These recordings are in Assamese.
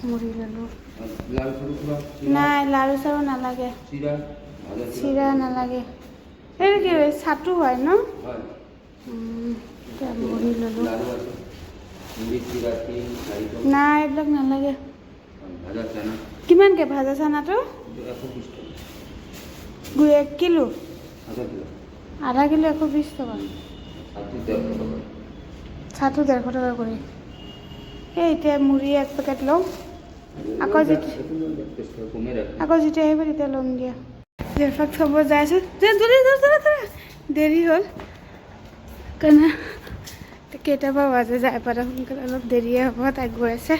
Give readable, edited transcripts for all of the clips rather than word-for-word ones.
মুড়ি ললোঁ নাই লাৰু চাৰু নালাগে চিৰা নালাগে এই কি চাটু হয় ন মুড়ি ললোঁ নাই এইবিলাক নালাগে কিমানকৈ ভাজা চানাটো 1 কিলো আধা কিলো 120 টকা চাটু 150 টকা কৰি এই এতিয়া মুড়ি 1 পেকেট লওঁ আকৌ যেতিয়া আহিব তেতিয়া ল'ম দিয়া জেফাক থ'ব যাই আছোঁ দেৰি হ'ল কাৰণে কেইটাবা বাজে যাই পাৰা সোনকালে অলপ দেৰিয়ে হ'ব তাই গৈ আছে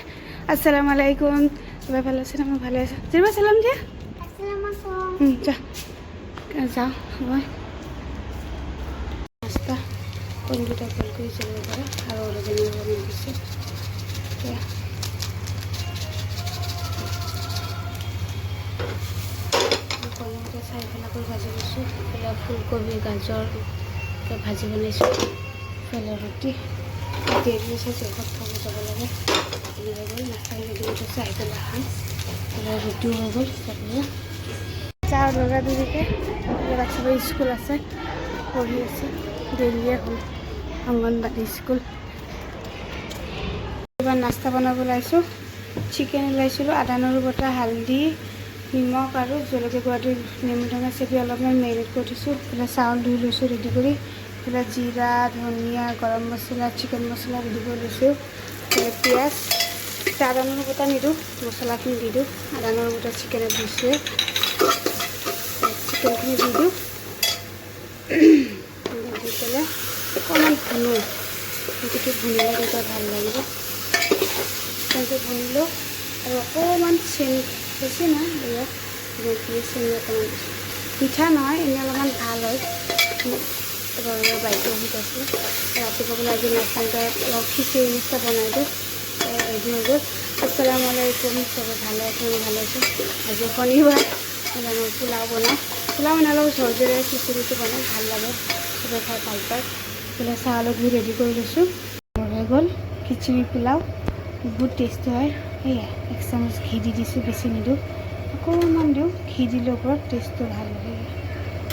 আসসালামু আলাইকুম সবাই ভালো আছেন আমি ভালো আছি জিরবা সালাম দিয়া যাওঁ মই নাস্তা কম্পিউটাৰ কল কৰি চলিব পাৰে আৰু অলপ বনাই দিছোঁ কলমতে চাৰিফালাকৈ ভাজি লৈছোঁ এইফালে ফুলকবি গাজৰ ভাজি বনাইছোঁ এইফালে ৰুটি দেৰি হৈছে জেফাক থ'ব যাব লাগে হৈ গ'ল নাস্তাখিনি ৰেডি কৰি থৈছোঁ আহি পেলাই খাম এইফালে ৰুটিও হৈ গ'ল তাৰপিছত চাহ দৌৰা দৌৰিকৈ বাচ্চাবোৰ স্কুল আছে পঢ়ি আছে দেৰিয়ে হ'ল অংগনবাড়ী স্কুল এবাৰ নাস্তা বনাব ওলাইছোঁ চিকেন ওলাইছিলোঁ আদা নহৰু বটা হালধি নিমখ আৰু জলকীয়া গুড়াটো নেমু টেঙা চেপি অলপমান মেৰিনেট কৰি থৈছোঁ এইফালে চাউল ধুই লৈছোঁ ৰেডি কৰি এইফালে জিৰা ধনিয়া গৰম মছলা চিকেন মছলা ৰেডি কৰি লৈছোঁ পিঁয়াজ আদা নহৰু বটা নিদিওঁ মছলাখিনি দি দিওঁ আদা নহৰু বটা চিকেনত দিছোঁ চিকেনখিনি দি দিওঁ দি পেলাই অকণমান ভুনো সেইটো ভুনিলে তেতিয়া ভাল লাগিব চিকেনটো ভুনিলোঁ আৰু অকণমান চেনি বেছি নাই এয়া চেনি অকণমান দিছোঁ মিঠা নহয় এনেই অলপমান ভাল হয় এবাৰ বাইকটো শিকাইছোঁ ৰাতিপুৱা বোলে আজি নাস্তাতে অলপ খিচিৰি নিচিনা বনাই দিওঁ ৰেডি হৈ গ'ল আসসালামু আলাইকুম চবে ভালে আছে মই ভালে আছোঁ আজি শনিবাৰ মই পোলাও বনাওঁ পোলাও মানে অলপ ঝৰঝৰে খিচিৰিটো বনাই ভাল লাগে চবে খাই ভাল পায় এইফালে চাহ অলপ ধুই ৰেডি কৰি লৈছোঁ হৈ গ'ল খিচিৰি পোলাও বহুত টেষ্টি হয় সেয়া 1 চামুচ ঘি দি দিছোঁ বেছি নিদিওঁ অকণমান দিওঁ ঘি দিলে ওপৰত টেষ্টটো ভাল লাগে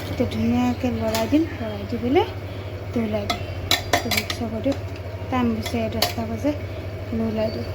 এতিয়া ধুনীয়াকৈ লৰাই দিম লৰাই দি পেলাই ওলাই দিম মিক্স কৰি দিওঁ টাইম হৈছে 10টা বাজে ওলাই দিওঁ